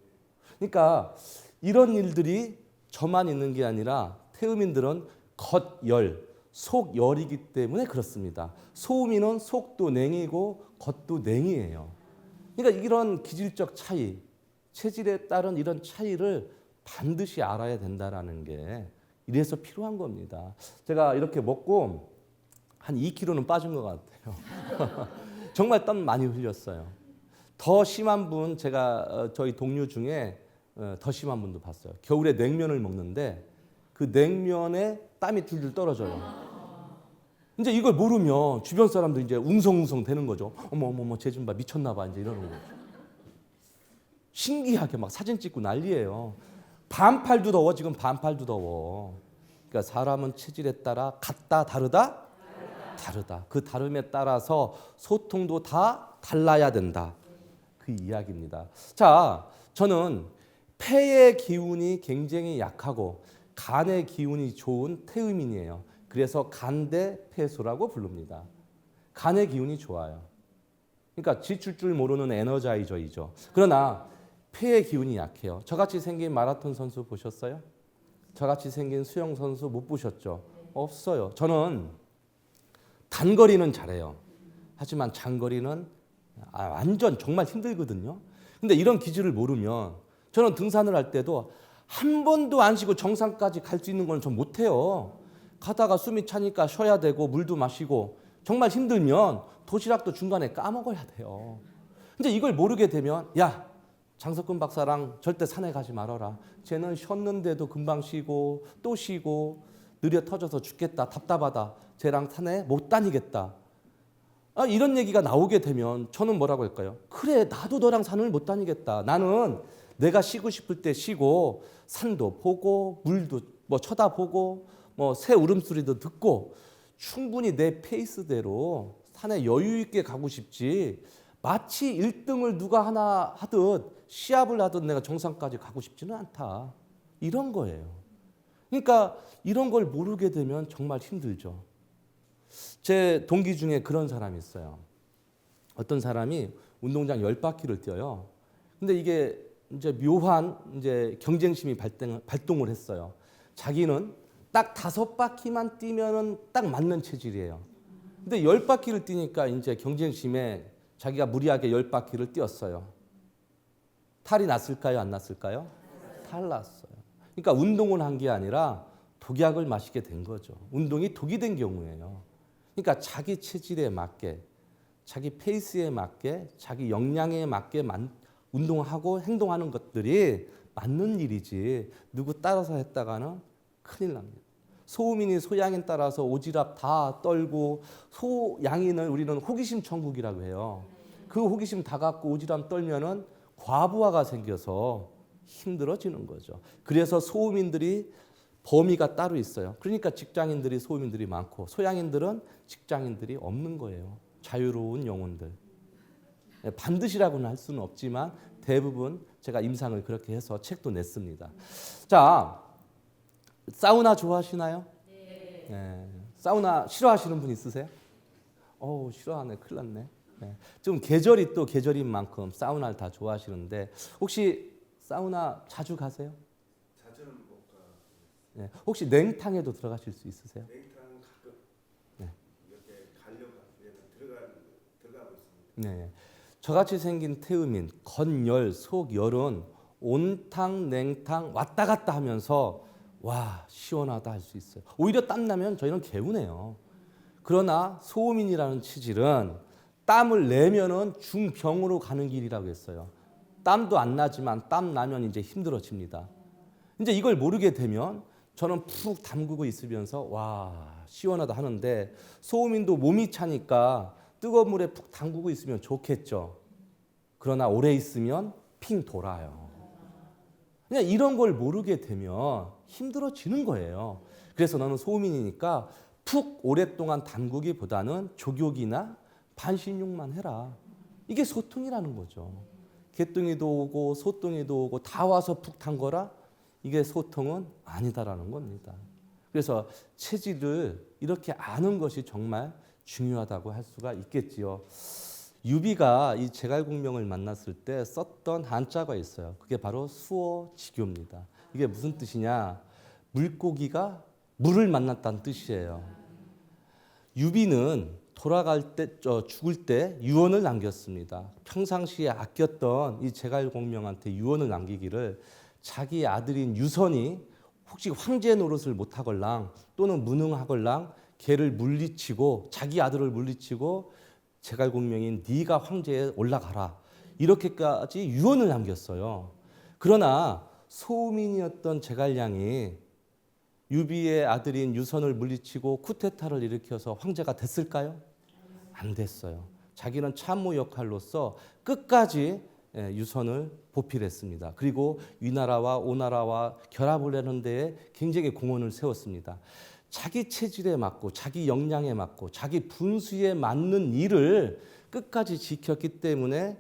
A: 그러니까 이런 일들이 저만 있는 게 아니라 태음인들은 겉열, 속열이기 때문에 그렇습니다. 소음인은 속도 냉이고 겉도 냉이에요. 그러니까 이런 기질적 차이, 체질에 따른 이런 차이를 반드시 알아야 된다라는 게 이래서 필요한 겁니다. 제가 이렇게 먹고 한 2kg는 빠진 것 같아요. 정말 땀 많이 흘렸어요. 더 심한 분 제가 저희 동료 중에 더 심한 분도 봤어요. 겨울에 냉면을 먹는데 그 냉면에 땀이 줄줄 떨어져요. 이제 이걸 모르면 주변 사람들 이제 웅성웅성 되는 거죠. 어머 쟤 좀 봐 미쳤나 봐 이제 이러는 거죠. 신기하게 막 사진 찍고 난리예요. 반팔도 더워 지금 반팔도 더워. 그러니까 사람은 체질에 따라 같다 다르다? 다르다. 그 다름에 따라서 소통도 다 달라야 된다. 그 이야기입니다. 자, 저는 폐의 기운이 굉장히 약하고 간의 기운이 좋은 태음인이에요. 그래서 간대폐소라고 부릅니다. 간의 기운이 좋아요. 그러니까 지칠 줄 모르는 에너자이저이죠. 그러나 폐의 기운이 약해요. 저같이 생긴 마라톤 선수 보셨어요? 저같이 생긴 수영 선수 못 보셨죠? 없어요. 저는 단거리는 잘해요. 하지만 장거리는 완전 정말 힘들거든요. 근데 이런 기질을 모르면 저는 등산을 할 때도 한 번도 안 쉬고 정상까지 갈 수 있는 건 전 못해요. 가다가 숨이 차니까 쉬어야 되고 물도 마시고 정말 힘들면 도시락도 중간에 까먹어야 돼요. 근데 이걸 모르게 되면 야 장석근 박사랑 절대 산에 가지 말아라. 쟤는 쉬었는데도 금방 쉬고 또 쉬고 느려 터져서 죽겠다. 답답하다. 쟤랑 산에 못 다니겠다. 이런 얘기가 나오게 되면 저는 뭐라고 할까요? 그래 나도 너랑 산을 못 다니겠다. 나는 내가 쉬고 싶을 때 쉬고 산도 보고 물도 뭐 쳐다보고 뭐 새 울음소리도 듣고 충분히 내 페이스대로 산에 여유 있게 가고 싶지 마치 1등을 누가 하나 하듯 시합을 하듯 내가 정상까지 가고 싶지는 않다. 이런 거예요. 그러니까 이런 걸 모르게 되면 정말 힘들죠. 제 동기 중에 그런 사람이 있어요. 어떤 사람이 운동장 10바퀴를 뛰어요. 근데 이게 이제 묘한 이제 경쟁심이 발동을 했어요. 자기는 딱 5바퀴만 뛰면은 딱 맞는 체질이에요. 근데 10바퀴를 뛰니까 이제 경쟁심에 자기가 무리하게 10바퀴를 뛰었어요. 탈이 났을까요? 안 났을까요? 탈 났어요. 그러니까 운동을 한 게 아니라 독약을 마시게 된 거죠. 운동이 독이 된 경우예요. 그러니까 자기 체질에 맞게, 자기 페이스에 맞게, 자기 역량에 맞게 운동하고 행동하는 것들이 맞는 일이지 누구 따라서 했다가는 큰일 납니다. 소음인이 소양인 따라서 오지랖 다 떨고 소양인을 우리는 호기심 천국이라고 해요. 그 호기심 다 갖고 오지랖 떨면은 과부하가 생겨서 힘들어지는 거죠. 그래서 소음인들이 범위가 따로 있어요. 그러니까 직장인들이 소음인들이 많고 소양인들은 직장인들이 없는 거예요. 자유로운 영혼들. 반드시라고는 할 수는 없지만 대부분 제가 임상을 그렇게 해서 책도 냈습니다. 자, 사우나 좋아하시나요? 네. 사우나 싫어하시는 분 있으세요? 싫어하네. 큰일 났네. 네. 좀 계절이 또 계절인 만큼 사우나를 다 좋아하시는데 혹시 사우나 자주 가세요?
C: 자주는 못 가.
A: 네. 혹시 냉탕에도 들어가실 수 있으세요?
C: 냉탕 가끔
A: 네.
C: 이렇게 가려고 들어가고 있습니다.
A: 네. 저같이 생긴 태음인 건열, 속열은 온탕, 냉탕 왔다 갔다 하면서 와 시원하다 할 수 있어요. 오히려 땀 나면 저희는 개운해요. 그러나 소음인이라는 체질은 땀을 내면은 중병으로 가는 길이라고 했어요. 땀도 안 나지만 땀 나면 이제 힘들어집니다. 이제 이걸 모르게 되면 저는 푹 담그고 있으면서 와 시원하다 하는데 소음인도 몸이 차니까 뜨거운 물에 푹 담그고 있으면 좋겠죠. 그러나 오래 있으면 핑 돌아요. 그냥 이런 걸 모르게 되면 힘들어지는 거예요. 그래서 너는 소민이니까 푹 오랫동안 담그기보다는 족욕이나 반신욕만 해라. 이게 소통이라는 거죠. 개똥이도 오고 소똥이도 오고 다 와서 푹 담거라. 이게 소통은 아니다라는 겁니다. 그래서 체질을 이렇게 아는 것이 정말 중요하다고 할 수가 있겠지요. 유비가 이 제갈공명을 만났을 때 썼던 한자가 있어요. 그게 바로 수어지교입니다. 이게 무슨 뜻이냐? 물고기가 물을 만났다는 뜻이에요. 유비는 돌아갈 때, 죽을 때 유언을 남겼습니다. 평상시에 아꼈던 이 제갈공명한테 유언을 남기기를 자기 아들인 유선이 혹시 황제 노릇을 못하걸랑 또는 무능하걸랑 걔를 물리치고 자기 아들을 물리치고 제갈공명인 네가 황제에 올라가라. 이렇게까지 유언을 남겼어요. 그러나 소민이었던 제갈량이 유비의 아들인 유선을 물리치고 쿠데타를 일으켜서 황제가 됐을까요? 안 됐어요. 자기는 참모 역할로서 끝까지 유선을 보필했습니다. 그리고 위나라와 오나라와 결합을 하는 데에 굉장히 공헌을 세웠습니다. 자기 체질에 맞고 자기 역량에 맞고 자기 분수에 맞는 일을 끝까지 지켰기 때문에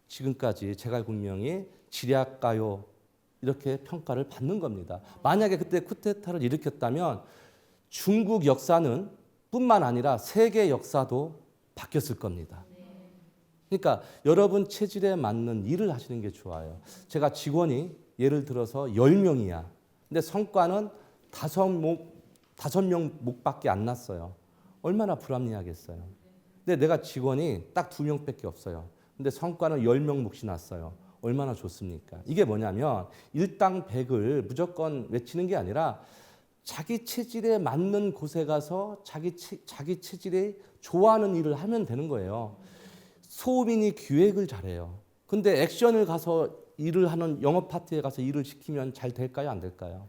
A: 지금까지 제갈공명이 지략가요 이렇게 평가를 받는 겁니다. 만약에 그때 쿠데타를 일으켰다면 중국 역사는 뿐만 아니라 세계 역사도 바뀌었을 겁니다. 그러니까 여러분 체질에 맞는 일을 하시는 게 좋아요. 제가 직원이 예를 들어서 10명이야. 근데 성과는 5명 목밖에 안 났어요. 얼마나 불합리하겠어요. 근데 내가 직원이 딱 2명밖에 없어요. 근데 성과는 10명 몫이 났어요. 얼마나 좋습니까? 이게 뭐냐면 일당백을 무조건 외치는 게 아니라 자기 체질에 맞는 곳에 가서 자기 체질에 좋아하는 일을 하면 되는 거예요. 소민이 기획을 잘해요. 근데 액션을 가서 일을 하는 영업 파트에 가서 일을 시키면 잘 될까요? 안 될까요?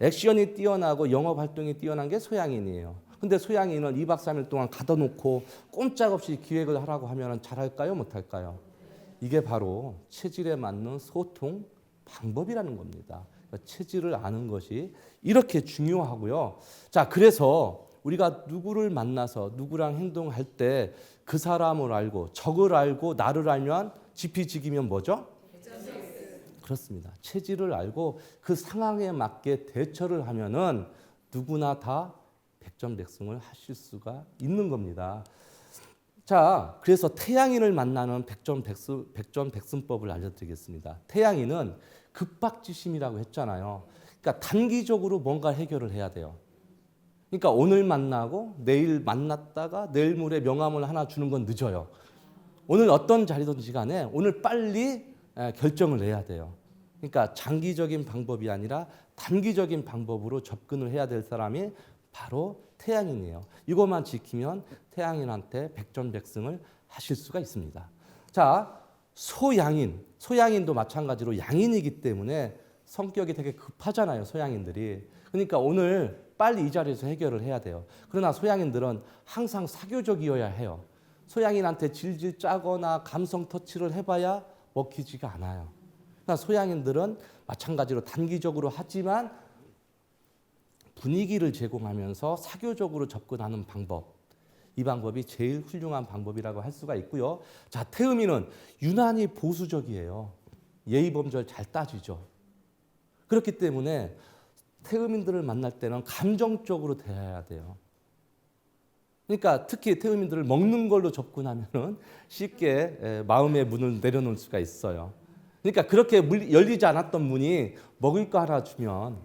A: 액션이 뛰어나고 영업 활동이 뛰어난 게 소양인이에요. 근데 소양인은 2박 3일 동안 가둬놓고 꼼짝없이 기획을 하라고 하면 잘할까요? 못할까요? 이게 바로 체질에 맞는 소통 방법이라는 겁니다. 체질을 아는 것이 이렇게 중요하고요. 자, 그래서 우리가 누구를 만나서 누구랑 행동할 때 그 사람을 알고 적을 알고 나를 알면 지피지기면 뭐죠? 그렇습니다. 체질을 알고 그 상황에 맞게 대처를 하면은 누구나 다 백전백승을 하실 수가 있는 겁니다. 자, 그래서 태양인을 만나는 백전백승법을 알려드리겠습니다. 태양인은 급박지심이라고 했잖아요. 그러니까 단기적으로 뭔가 해결을 해야 돼요. 그러니까 오늘 만나고 내일 만났다가 내일 모레 명함을 하나 주는 건 늦어요. 오늘 어떤 자리든지 간에 오늘 빨리 결정을 내야 돼요. 그러니까 장기적인 방법이 아니라 단기적인 방법으로 접근을 해야 될 사람이 바로 태양인이에요. 이것만 지키면 태양인한테 백전백승을 하실 수가 있습니다. 자, 소양인도 마찬가지로 양인이기 때문에 성격이 되게 급하잖아요, 소양인들이. 그러니까 오늘 빨리 이 자리에서 해결을 해야 돼요. 그러나 소양인들은 항상 사교적이어야 해요. 소양인한테 질질 짜거나 감성 터치를 해봐야 먹히지가 않아요. 그러니까 소양인들은 마찬가지로 단기적으로 하지만 분위기를 제공하면서 사교적으로 접근하는 방법, 이 방법이 제일 훌륭한 방법이라고 할 수가 있고요. 자, 태음인은 유난히 보수적이에요. 예의범절 잘 따지죠. 그렇기 때문에 태음인들을 만날 때는 감정적으로 대해야 돼요. 그러니까 특히 태음인들을 먹는 걸로 접근하면 쉽게 마음의 문을 내려놓을 수가 있어요. 그러니까 그렇게 열리지 않았던 문이 먹을 거 하나 주면,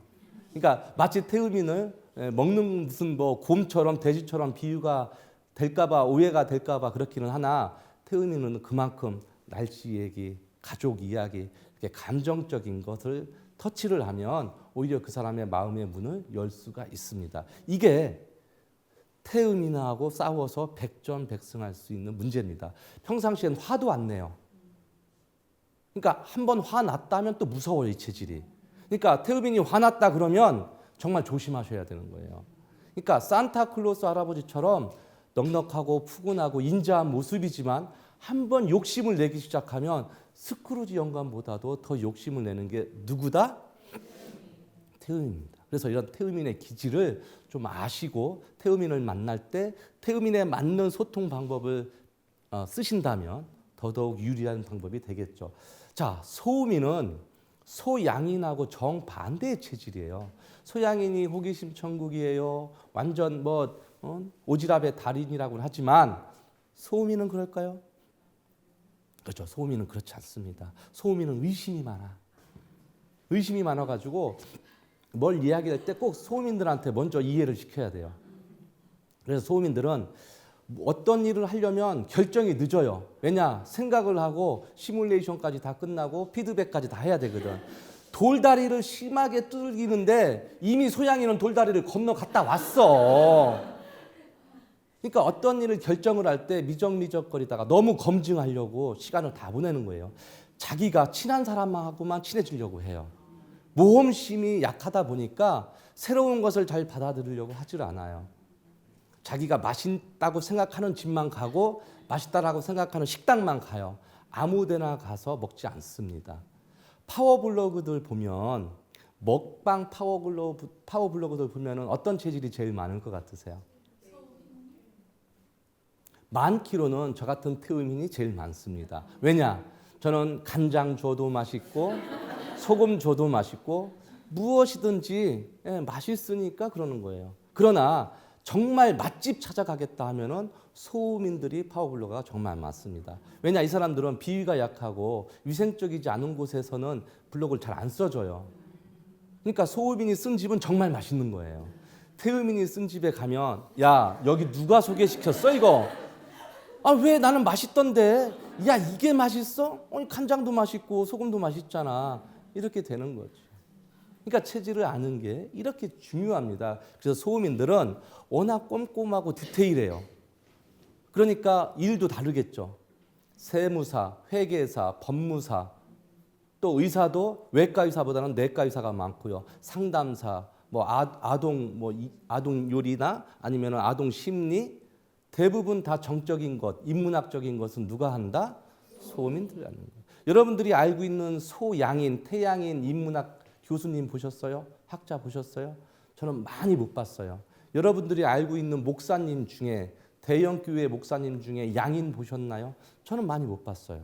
A: 그러니까 마치 태음인을 먹는 무슨 뭐 곰처럼 돼지처럼 비유가 될까봐, 오해가 될까봐 그렇기는 하나, 태음인은 그만큼 날씨 얘기, 가족 이야기, 이렇게 감정적인 것을 터치를 하면 오히려 그 사람의 마음의 문을 열 수가 있습니다. 이게 태음인하고 싸워서 백전백승할 수 있는 문제입니다. 평상시엔 화도 안 내요. 그러니까 한번 화났다면 또 무서워요, 이 체질이. 그러니까 태음인이 화났다 그러면 정말 조심하셔야 되는 거예요. 그러니까 산타클로스 할아버지처럼 넉넉하고 푸근하고 인자한 모습이지만 한번 욕심을 내기 시작하면 스크루지 영감보다도 더 욕심을 내는 게 누구다? 태음입니다. 그래서 이런 태음인의 기질을 좀 아시고 태음인을 만날 때 태음인에 맞는 소통 방법을 쓰신다면 더더욱 유리한 방법이 되겠죠. 자, 소음인은 소양인하고 정반대의 체질이에요. 소양인이 호기심 천국이에요. 완전 오지랖의 달인이라고는 하지만 소음인은 그럴까요? 그렇죠. 소음인은 그렇지 않습니다. 소음인은 의심이 많아. 의심이 많아가지고 뭘 이야기할 때 꼭 소음인들한테 먼저 이해를 시켜야 돼요. 그래서 소음인들은 어떤 일을 하려면 결정이 늦어요. 왜냐? 생각을 하고 시뮬레이션까지 다 끝나고 피드백까지 다 해야 되거든. 돌다리를 심하게 뚫기는데 이미 소양이는 돌다리를 건너갔다 왔어. 그러니까 어떤 일을 결정을 할 때 미적미적거리다가 너무 검증하려고 시간을 다 보내는 거예요. 자기가 친한 사람하고만 친해지려고 해요. 모험심이 약하다 보니까 새로운 것을 잘 받아들이려고 하질 않아요. 자기가 맛있다고 생각하는 집만 가고 맛있다라고 생각하는 식당만 가요. 아무 데나 가서 먹지 않습니다. 파워블로그들 보면 먹방 파워블로그들 보면은 어떤 체질이 제일 많을 것 같으세요? 많기로는 저 같은 태음인이 제일 많습니다. 왜냐? 저는 간장 줘도 맛있고 소금 줘도 맛있고 무엇이든지 맛있으니까 그러는 거예요. 그러나 정말 맛집 찾아가겠다 하면은 소음인들이 파워블로거가 정말 많습니다. 왜냐? 이 사람들은 비위가 약하고 위생적이지 않은 곳에서는 블로그를 잘 안 써줘요. 그러니까 소음인이 쓴 집은 정말 맛있는 거예요. 태음인이 쓴 집에 가면 야, 여기 누가 소개시켰어 이거? 아, 왜 나는 맛있던데? 야, 이게 맛있어? 간장도 맛있고 소금도 맛있잖아. 이렇게 되는 거죠. 그러니까 체질을 아는 게 이렇게 중요합니다. 그래서 소음인들은 워낙 꼼꼼하고 디테일해요. 그러니까 일도 다르겠죠. 세무사, 회계사, 법무사, 또 의사도 외과 의사보다는 내과 의사가 많고요. 상담사, 아동 요리나 아니면 아동 심리, 대부분 다 정적인 것, 인문학적인 것은 누가 한다? 소음인들이 하는 거예요. 여러분들이 알고 있는 소양인, 태양인 인문학 교수님 보셨어요? 학자 보셨어요? 저는 많이 못 봤어요. 여러분들이 알고 있는 목사님 중에 대형 교회 목사님 중에 양인 보셨나요? 저는 많이 못 봤어요.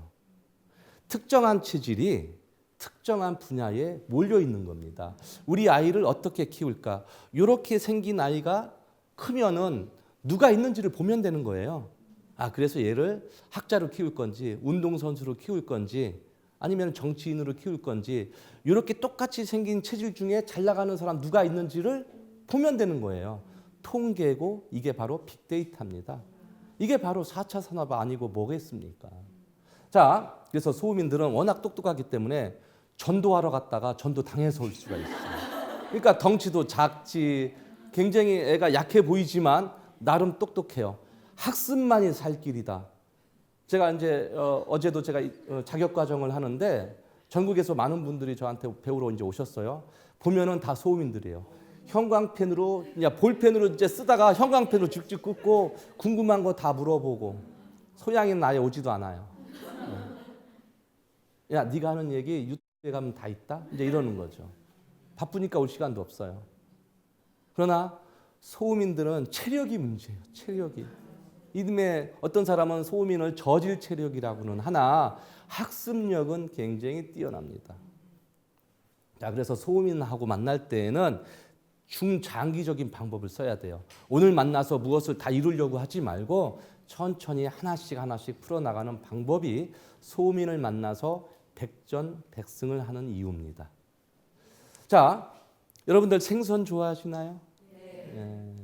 A: 특정한 체질이 특정한 분야에 몰려 있는 겁니다. 우리 아이를 어떻게 키울까? 이렇게 생긴 아이가 크면은 누가 있는지를 보면 되는 거예요. 그래서 얘를 학자로 키울 건지 운동선수로 키울 건지 아니면 정치인으로 키울 건지 이렇게 똑같이 생긴 체질 중에 잘 나가는 사람 누가 있는지를 보면 되는 거예요. 통계고 이게 바로 빅데이터입니다. 이게 바로 4차 산업 아니고 뭐겠습니까? 자, 그래서 소음인들은 워낙 똑똑하기 때문에 전도하러 갔다가 전도 당해서 올 수가 있어요. 그러니까 덩치도 작지 굉장히 애가 약해 보이지만 나름 똑똑해요. 학습만이 살 길이다. 제가 이제 어제도 제가 자격 과정을 하는데 전국에서 많은 분들이 저한테 배우러 이제 오셨어요. 보면은 다 소음인들이에요. 형광펜으로 그냥 볼펜으로 이제 쓰다가 형광펜으로 직접 긋고 궁금한 거 다 물어보고 소양이는 아예 오지도 않아요. 야, 네가 하는 얘기 유튜브에 가면 다 있다? 이제 이러는 거죠. 바쁘니까 올 시간도 없어요. 그러나 소음인들은 체력이 문제예요. 체력이. 이듬해 어떤 사람은 소음인을 저질 체력이라고는 하나 학습력은 굉장히 뛰어납니다. 자, 그래서 소음인하고 만날 때에는 중장기적인 방법을 써야 돼요. 오늘 만나서 무엇을 다 이루려고 하지 말고 천천히 하나씩 풀어나가는 방법이 소음인을 만나서 백전백승을 하는 이유입니다. 자, 여러분들 생선 좋아하시나요? 네.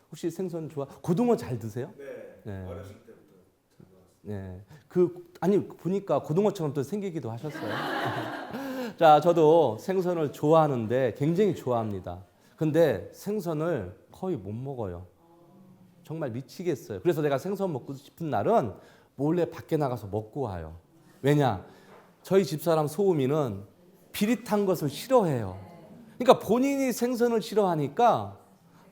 A: 혹시 생선 좋아? 고등어 잘 드세요?
C: 네. 어렸을 때부터 잘
A: 네.
C: 먹었어요.
A: 아니 보니까 고등어처럼 또 생기기도 하셨어요. 자, 저도 생선을 좋아하는데 굉장히 좋아합니다. 근데 생선을 거의 못 먹어요. 정말 미치겠어요. 그래서 내가 생선 먹고 싶은 날은 몰래 밖에 나가서 먹고 와요. 왜냐? 저희 집사람 소음이는 비릿한 것을 싫어해요. 그러니까 본인이 생선을 싫어하니까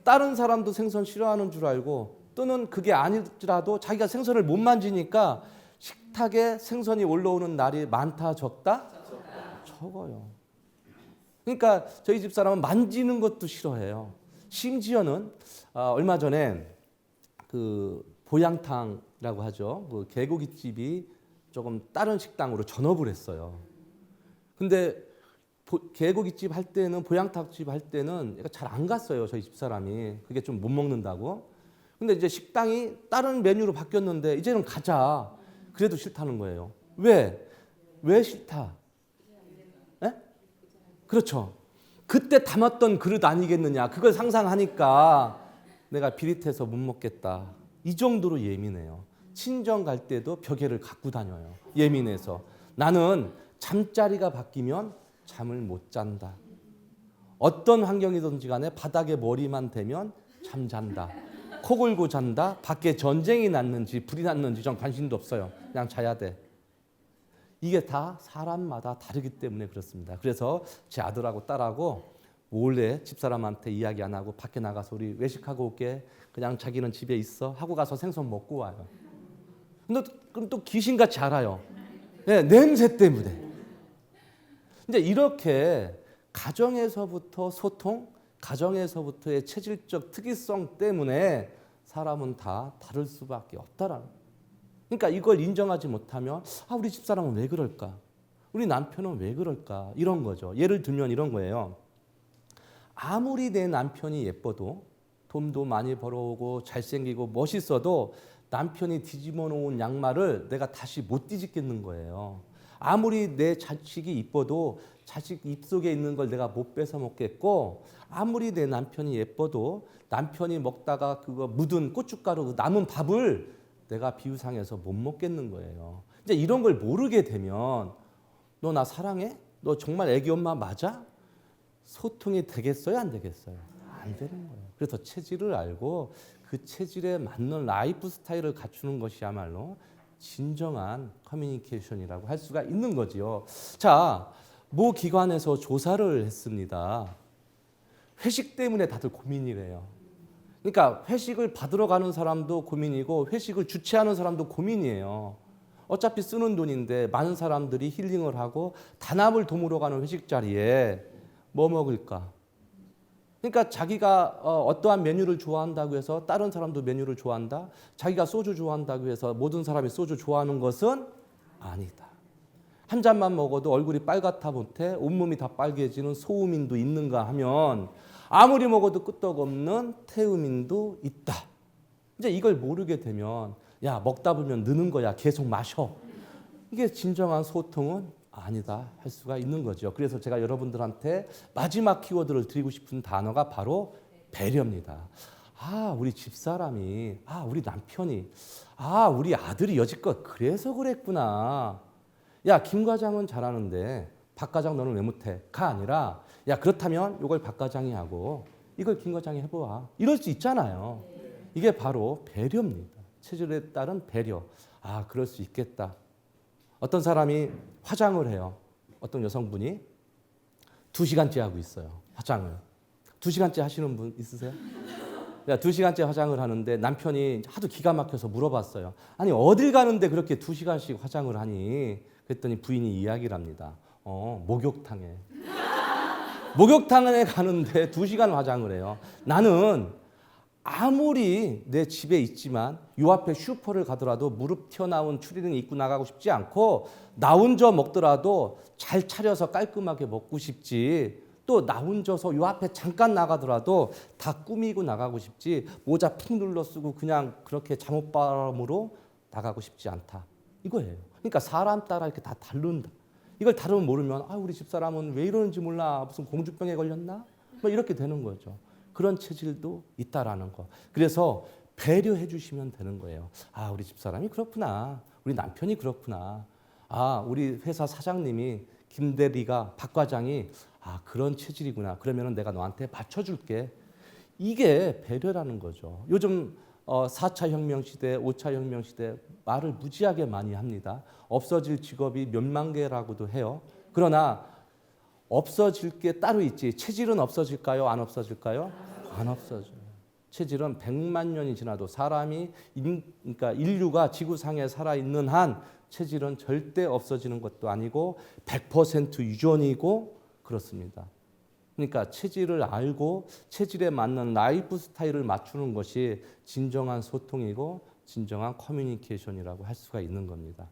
A: 다른 사람도 생선 싫어하는 줄 알고 또는 그게 아니더라도 자기가 생선을 못 만지니까 식탁에 생선이 올라오는 날이 많다 적다? 적어요. 그러니까 저희 집사람은 만지는 것도 싫어해요. 심지어는 얼마 전에 그 보양탕이라고 하죠. 그 개고기집이 조금 다른 식당으로 전업을 했어요. 근데 개고기집 할 때는 보양탕집 할 때는 잘 안 갔어요. 저희 집사람이 그게 좀 못 먹는다고. 근데 이제 식당이 다른 메뉴로 바뀌었는데 이제는 가자. 그래도 싫다는 거예요. 왜? 왜 싫다? 에? 그렇죠. 그때 담았던 그릇 아니겠느냐. 그걸 상상하니까 내가 비릿해서 못 먹겠다. 이 정도로 예민해요. 친정 갈 때도 벽에를 갖고 다녀요. 예민해서. 나는 잠자리가 바뀌면 잠을 못 잔다. 어떤 환경이든지 간에 바닥에 머리만 대면 잠잔다. 코 골고 잔다. 밖에 전쟁이 났는지 불이 났는지 전 관심도 없어요. 그냥 자야 돼. 이게 다 사람마다 다르기 때문에 그렇습니다. 그래서 제 아들하고 딸하고 몰래 집사람한테 이야기 안 하고 밖에 나가서 우리 외식하고 올게. 그냥 자기는 집에 있어. 하고 가서 생선 먹고 와요. 근데 그럼 또 귀신같이 알아요. 네, 냄새 때문에. 이제 이렇게 가정에서부터 소통, 가정에서부터의 체질적 특이성 때문에 사람은 다 다를 수밖에 없다라는 거예요. 그러니까 이걸 인정하지 못하면 우리 집사람은 왜 그럴까? 우리 남편은 왜 그럴까? 이런 거죠. 예를 들면 이런 거예요. 아무리 내 남편이 예뻐도 돈도 많이 벌어오고 잘생기고 멋있어도 남편이 뒤집어 놓은 양말을 내가 다시 못 뒤집겠는 거예요. 아무리 내 자식이 이뻐도 자식 입속에 있는 걸 내가 못 뺏어 먹겠고, 아무리 내 남편이 예뻐도 남편이 먹다가 그거 묻은 고춧가루 남은 밥을 내가 비우상해서 못 먹겠는 거예요. 이제 이런 걸 모르게 되면 너 나 사랑해? 너 정말 애기 엄마 맞아? 소통이 되겠어요? 안 되겠어요? 안 되는 거예요. 그래서 체질을 알고 그 체질에 맞는 라이프 스타일을 갖추는 것이야말로 진정한 커뮤니케이션이라고 할 수가 있는 거지요. 자, 모 기관에서 조사를 했습니다. 회식 때문에 다들 고민이래요. 그러니까 회식을 받으러 가는 사람도 고민이고 회식을 주최하는 사람도 고민이에요. 어차피 쓰는 돈인데 많은 사람들이 힐링을 하고 단합을 도모러 가는 회식 자리에 뭐 먹을까? 그러니까 자기가 어떠한 메뉴를 좋아한다고 해서 다른 사람도 메뉴를 좋아한다. 자기가 소주 좋아한다고 해서 모든 사람이 소주 좋아하는 것은 아니다. 한 잔만 먹어도 얼굴이 빨갛다 못해 온몸이 다 빨개지는 소음인도 있는가 하면 아무리 먹어도 끄떡없는 태음인도 있다. 이제 이걸 모르게 되면 야, 먹다 보면 느는 거야. 계속 마셔. 이게 진정한 소통은 아니다 할 수가 있는 거죠. 그래서 제가 여러분들한테 마지막 키워드를 드리고 싶은 단어가 바로 배려입니다. 우리 집사람이, 우리 남편이, 우리 아들이 여지껏 그래서 그랬구나. 야, 김 과장은 잘하는데 박 과장 너는 왜 못해? 가 아니라 야, 그렇다면 이걸 박 과장이 하고 이걸 김 과장이 해보아. 이럴 수 있잖아요. 이게 바로 배려입니다. 체질에 따른 배려. 그럴 수 있겠다. 어떤 사람이 화장을 해요. 어떤 여성분이 2시간째 하고 있어요. 화장을. 2시간째 하시는 분 있으세요? 2시간째 화장을 하는데 남편이 하도 기가 막혀서 물어봤어요. 아니 어딜 가는데 그렇게 2시간씩 화장을 하니? 그랬더니 부인이 이야기를 합니다. 목욕탕에. 목욕탕에 가는데 2시간 화장을 해요. 나는 아무리 내 집에 있지만 요 앞에 슈퍼를 가더라도 무릎 튀어나온 추리닝 입고 나가고 싶지 않고 나 혼자 먹더라도 잘 차려서 깔끔하게 먹고 싶지. 또 나 혼자서 요 앞에 잠깐 나가더라도 다 꾸미고 나가고 싶지. 모자 푹 눌러 쓰고 그냥 그렇게 잠옷바람으로 나가고 싶지 않다. 이거예요. 그러니까 사람 따라 이렇게 다 다른다. 이걸 다르면 모르면 우리 집사람은 왜 이러는지 몰라. 무슨 공주병에 걸렸나? 뭐 이렇게 되는 거죠. 그런 체질도 있다라는 거. 그래서 배려해 주시면 되는 거예요. 우리 집사람이 그렇구나. 우리 남편이 그렇구나. 우리 회사 사장님이 김 대리가 박 과장이 그런 체질이구나. 그러면은 내가 너한테 맞춰줄게. 이게 배려라는 거죠. 요즘 4차 혁명 시대, 5차 혁명 시대 말을 무지하게 많이 합니다. 없어질 직업이 몇만 개라고도 해요. 그러나 없어질 게 따로 있지. 체질은 없어질까요? 안 없어질까요? 안 없어져요. 체질은 100만 년이 지나도 사람이 그러니까 인류가 지구상에 살아 있는 한 체질은 절대 없어지는 것도 아니고 100% 유전이고 그렇습니다. 그러니까 체질을 알고 체질에 맞는 라이프 스타일을 맞추는 것이 진정한 소통이고 진정한 커뮤니케이션이라고 할 수가 있는 겁니다.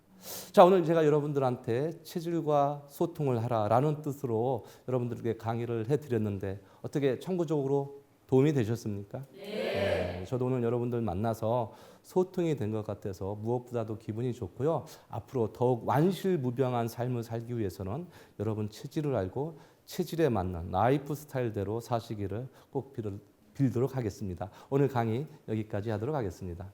A: 자, 오늘 제가 여러분들한테 체질과 소통을 하라라는 뜻으로 여러분들에게 강의를 해드렸는데 어떻게 참고적으로 도움이 되셨습니까? 네. 저도 오늘 여러분들 만나서 소통이 된 것 같아서 무엇보다도 기분이 좋고요. 앞으로 더욱 완실무병한 삶을 살기 위해서는 여러분 체질을 알고 체질에 맞는 라이프 스타일대로 사시기를 꼭 빌도록 하겠습니다. 오늘 강의 여기까지 하도록 하겠습니다.